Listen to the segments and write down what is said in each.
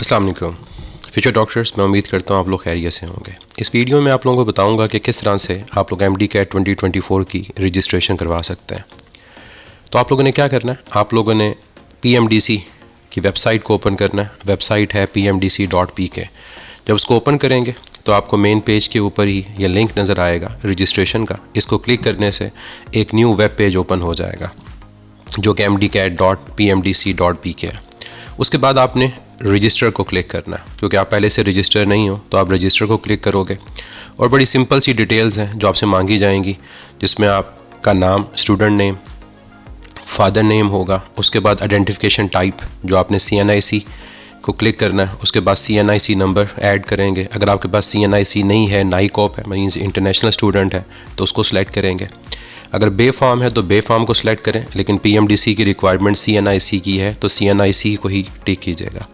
अस्सलाम वालेकुम future doctors, मैं उम्मीद करता हूँ आप लोग खैरियत से होंगे। इस वीडियो में आप लोगों को बताऊंगा कि किस तरह से आप लोग MD-CAT 2024 की रजिस्ट्रेशन करवा सकते हैं। तो आप लोगों ने क्या करना है, आप लोगों ने PMDC की वेबसाइट को ओपन करना है। वेबसाइट है pmdc.pk। जब उसको ओपन करेंगे तो आपको मेन पेज के ऊपर ही ये लिंक नज़र आएगा रजिस्ट्रेशन का। इसको क्लिक करने से एक न्यू वेब पेज ओपन हो जाएगा जो कि mdcat.pmdc.pk है। उसके बाद आपने रजिस्टर को क्लिक करना है, क्योंकि आप पहले से रजिस्टर नहीं हो तो आप रजिस्टर को क्लिक करोगे और बड़ी सिंपल सी डिटेल्स हैं जो आपसे मांगी जाएंगी, जिसमें आपका नाम, स्टूडेंट नेम, फादर नेम होगा। उसके बाद आइडेंटिफिकेशन टाइप जो आपने CNIC को क्लिक करना है। उसके बाद CNIC नंबर ऐड करेंगे। अगर आपके पास CNIC नहीं है, नाइकॉप है, मीन्स इंटरनेशनल स्टूडेंट है, तो उसको सिलेक्ट करेंगे। अगर बे फॉर्म है तो बे फॉर्म को सिलेक्ट करें, लेकिन PMDC की रिक्वायरमेंट CNIC की है तो CNIC को ही टिक कीजिएगा।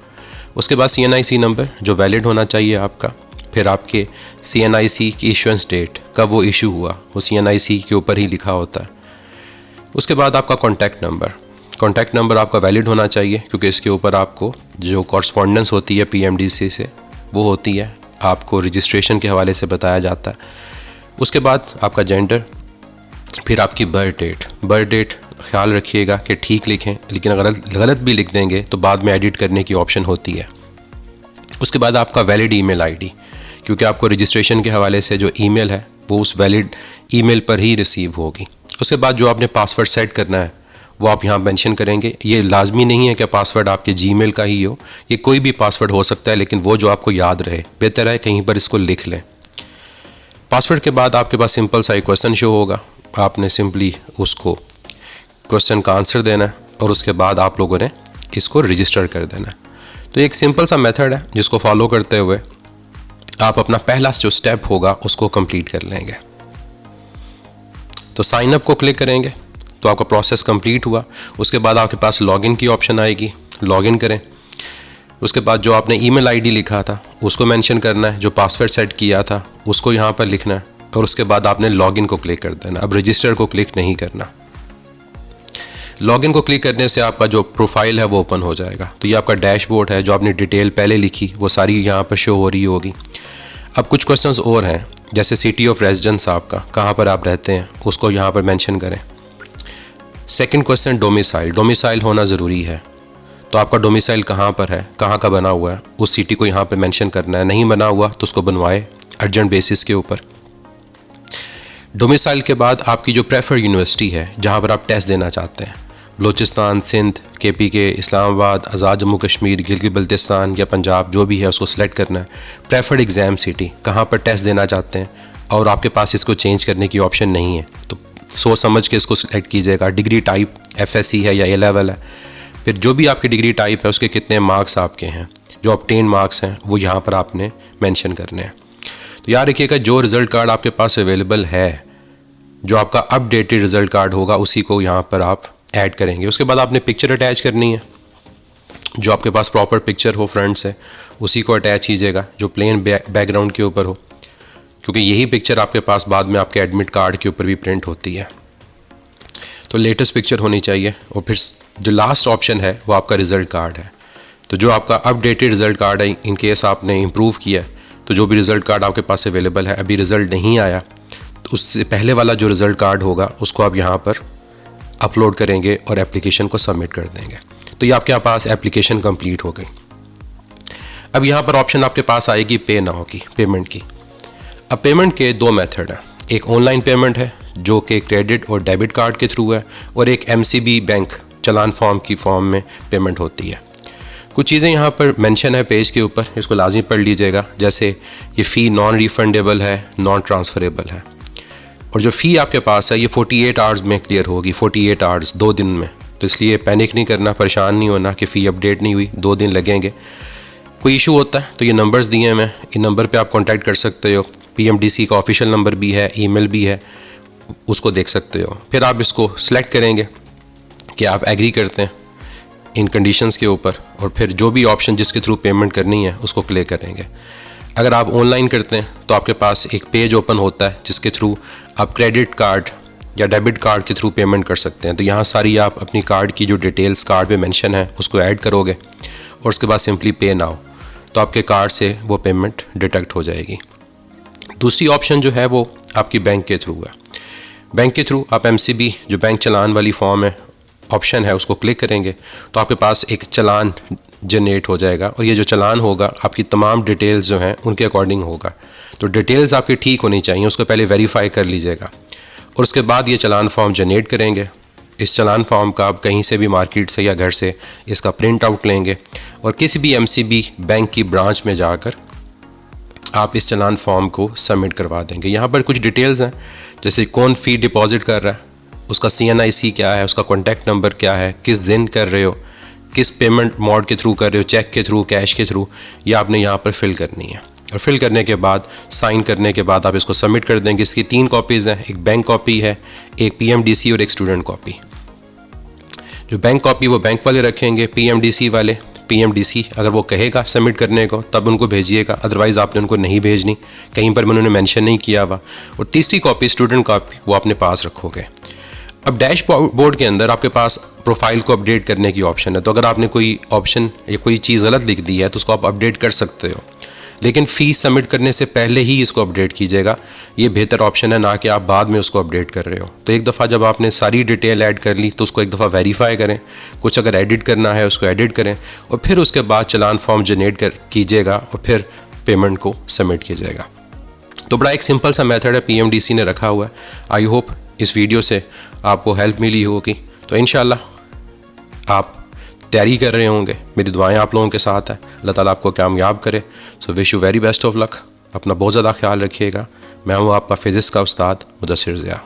उसके बाद CNIC नंबर जो वैलिड होना चाहिए आपका। फिर आपके CNIC की इशुएंस डेट, कब वो इशू हुआ, वो CNIC के ऊपर ही लिखा होता है। उसके बाद आपका कॉन्टैक्ट नंबर आपका वैलिड होना चाहिए, क्योंकि इसके ऊपर आपको जो कॉरस्पॉन्डेंस होती है PMDC से वो होती है, आपको रजिस्ट्रेशन के हवाले से बताया जाता है। उसके बाद आपका जेंडर, फिर आपकी बर्थ डेट ख्याल रखिएगा कि ठीक लिखें, लेकिन अगर गलत भी लिख देंगे तो बाद में एडिट करने की ऑप्शन होती है। उसके बाद आपका वैलिड ईमेल आईडी, क्योंकि आपको रजिस्ट्रेशन के हवाले से जो ईमेल है वो उस वैलिड ईमेल पर ही रिसीव होगी। उसके बाद जो आपने पासवर्ड सेट करना है वो आप यहाँ मेंशन करेंगे। ये लाजमी नहीं है कि पासवर्ड आपके जीमेल का ही हो, ये कोई भी पासवर्ड हो सकता है, लेकिन वो जो आपको याद रहे, बेहतर है कहीं पर इसको लिख लें। पासवर्ड के बाद आपके पास सिंपल सा एक क्वेश्चन शो होगा, आपने सिंपली उसको क्वेश्चन का आंसर देना है और उसके बाद आप लोगों ने इसको रजिस्टर कर देना है। तो एक सिंपल सा मेथड है जिसको फॉलो करते हुए आप अपना पहला जो स्टेप होगा उसको कंप्लीट कर लेंगे। तो साइन अप को क्लिक करेंगे तो आपका प्रोसेस कंप्लीट हुआ। उसके बाद आपके पास लॉगिन की ऑप्शन आएगी, लॉगिन करें। उसके बाद जो आपने ईमेल आईडी लिखा था उसको मेंशन करना है, जो पासवर्ड सेट किया था उसको यहाँ पर लिखना है और उसके बाद आपने लॉगिन को क्लिक कर देना। अब रजिस्टर को क्लिक नहीं करना। लॉगिन को क्लिक करने से आपका जो प्रोफाइल है वो ओपन हो जाएगा। तो ये आपका डैशबोर्ड है, जो आपने डिटेल पहले लिखी वो सारी यहाँ पर शो हो रही होगी। अब कुछ क्वेश्चंस और हैं, जैसे सिटी ऑफ रेजिडेंस आपका, कहाँ पर आप रहते हैं, उसको यहाँ पर मेंशन करें। सेकंड क्वेश्चन डोमिसाइल होना ज़रूरी है। तो आपका डोमिसाइल कहाँ पर है, कहाँ का बना हुआ है, उस सिटी को यहाँ पर मेंशन करना है। नहीं बना हुआ तो उसको बनवाए अर्जेंट बेसिस के ऊपर। डोमिसाइल के बाद आपकी जो प्रेफर्ड यूनिवर्सिटी है जहाँ पर आप टेस्ट देना चाहते हैं, बलूचिस्तान, सिंध, KPK, इस्लामाबाद, आज़ाद जम्मू कश्मीर, गिलगित बल्तिस्तान या पंजाब, जो भी है उसको सिलेक्ट करना है। प्रेफर्ड एग्ज़ाम सिटी, कहाँ पर टेस्ट देना चाहते हैं, और आपके पास इसको चेंज करने की ऑप्शन नहीं है तो सोच समझ के इसको सिलेक्ट कीजिएगा। डिग्री टाइप FSc है या A लेवल है। फिर जो भी आपकी डिग्री टाइप है उसके कितने मार्क्स आपके हैं, जो ऑब्टेन मार्क्स हैं वो यहाँ पर आपने मैंशन करने हैं। तो याद रखिएगा, जो रिज़ल्ट कार्ड आपके पास अवेलेबल है, जो आपका अपडेटेड रिज़ल्ट कार्ड होगा, उसी को यहाँ पर आप ऐड करेंगे। उसके बाद आपने पिक्चर अटैच करनी है, जो आपके पास प्रॉपर पिक्चर हो फ्रंट से उसी को अटैच कीजिएगा, जो प्लेन बैकग्राउंड के ऊपर हो, क्योंकि यही पिक्चर आपके पास बाद में आपके एडमिट कार्ड के ऊपर भी प्रिंट होती है। तो लेटेस्ट पिक्चर होनी चाहिए। और फिर जो लास्ट ऑप्शन है वो आपका रिज़ल्ट कार्ड है। तो जो आपका अपडेटेड रिज़ल्ट कार्ड है, इन केस आपने इम्प्रूव किया तो जो भी रिज़ल्ट कार्ड आपके पास अवेलेबल है, अभी रिज़ल्ट नहीं आया तो उससे पहले वाला जो रिज़ल्ट कार्ड होगा उसको आप यहाँ पर अपलोड करेंगे और एप्लीकेशन को सबमिट कर देंगे। तो ये आपके पास एप्लीकेशन कंप्लीट हो गई। अब यहाँ पर ऑप्शन आपके पास आएगी पे नाउ की, पेमेंट की। अब पेमेंट के दो मेथड हैं, एक ऑनलाइन पेमेंट है जो कि क्रेडिट और डेबिट कार्ड के थ्रू है, और एक MCB बैंक चालान फॉर्म की फॉर्म में पेमेंट होती है। कुछ चीज़ें यहाँ पर मेंशन है पेज के ऊपर, इसको लाजमी पढ़ लीजिएगा। जैसे ये फ़ी नॉन रिफंडेबल है, नॉन ट्रांसफरेबल है, और जो फ़ी आपके पास है ये 48 आवर्स में क्लियर होगी, 48 आवर्स, 2 दिन में। तो इसलिए पैनिक नहीं करना, परेशान नहीं होना कि फ़ी अपडेट नहीं हुई, 2 दिन लगेंगे। कोई इशू होता है तो ये नंबर्स दिए हैं, मैं इन नंबर पे आप कांटेक्ट कर सकते हो। PMDC का ऑफिशियल नंबर भी है, ईमेल भी है, उसको देख सकते हो। फिर आप इसको सिलेक्ट करेंगे कि आप एग्री करते हैं इन कंडीशंस के ऊपर, और फिर जो भी ऑप्शन जिसके थ्रू पेमेंट करनी है उसको क्लिक करेंगे। अगर आप ऑनलाइन करते हैं तो आपके पास एक पेज ओपन होता है जिसके थ्रू आप क्रेडिट कार्ड या डेबिट कार्ड के थ्रू पेमेंट कर सकते हैं। तो यहाँ सारी आप अपनी कार्ड की जो डिटेल्स कार्ड पे मेंशन है उसको ऐड करोगे और उसके बाद सिंपली पे नाउ, तो आपके कार्ड से वो पेमेंट डिटेक्ट हो जाएगी। दूसरी ऑप्शन जो है वो आपकी बैंक के थ्रू है। बैंक के थ्रू आप MCB जो बैंक चलान वाली फॉर्म है ऑप्शन है उसको क्लिक करेंगे तो आपके पास एक चलान जनरेट हो जाएगा, और ये जो चलान होगा आपकी तमाम डिटेल्स जो हैं उनके अकॉर्डिंग होगा। तो डिटेल्स आपकी ठीक होनी चाहिए, उसको पहले वेरीफाई कर लीजिएगा और उसके बाद ये चलान फॉर्म जनरेट करेंगे। इस चलान फॉर्म का आप कहीं से भी मार्केट से या घर से इसका प्रिंट आउट लेंगे और किसी भी MCB बैंक की ब्रांच में जाकर आप इस चलान फॉर्म को सबमिट करवा देंगे। यहाँ पर कुछ डिटेल्स हैं, जैसे कौन फ़ी डिपॉजिट कर रहा है, उसका CNIC क्या है, उसका कॉन्टैक्ट नंबर क्या है, किस दिन कर रहे हो, किस पेमेंट मोड के थ्रू कर रहे हो, चेक के थ्रू, कैश के थ्रू, ये आपने यहाँ पर फिल करनी है। और फिल करने के बाद साइन करने के बाद आप इसको सबमिट कर देंगे। इसकी 3 कॉपीज़ हैं, एक बैंक कॉपी है, एक PMDC और एक स्टूडेंट कॉपी। जो बैंक कॉपी वो बैंक वाले रखेंगे, PMDC वाले PMDC अगर वो कहेगा सबमिट करने को तब उनको भेजिएगा, अदरवाइज़ आपने उनको नहीं भेजनी, कहीं पर उन्होंने मेंशन नहीं किया हुआ। और तीसरी कॉपी स्टूडेंट कॉपी वो अपने पास रखोगे। अब डैशबोर्ड के अंदर आपके पास प्रोफाइल को अपडेट करने की ऑप्शन है, तो अगर आपने कोई ऑप्शन या कोई चीज़ गलत लिख दी है तो उसको आप अपडेट कर सकते हो, लेकिन फ़ीस सबमिट करने से पहले ही इसको अपडेट कीजिएगा। ये बेहतर ऑप्शन है, ना कि आप बाद में उसको अपडेट कर रहे हो। तो एक दफ़ा जब आपने सारी डिटेल ऐड कर ली तो उसको एक दफ़ा वेरीफाई करें, कुछ अगर एडिट करना है उसको एडिट करें और फिर उसके बाद चलान फॉर्म जनरेट कीजिएगा और फिर पेमेंट को सबमिट कीजिएगा। तो बड़ा एक सिंपल सा मेथड है PMDC ने रखा हुआ है। आई होप इस वीडियो से आपको हेल्प मिली होगी। तो इंशाल्लाह आप तैयारी कर रहे होंगे, मेरी दुआएं आप लोगों के साथ हैं। अल्लाह ताला आपको कामयाब करे। So wish you very best of luck. अपना बहुत ज़्यादा ख्याल रखिएगा। मैं हूँ आपका फिज़िक्स का उस्ताद मुदस्सिर ज़िया।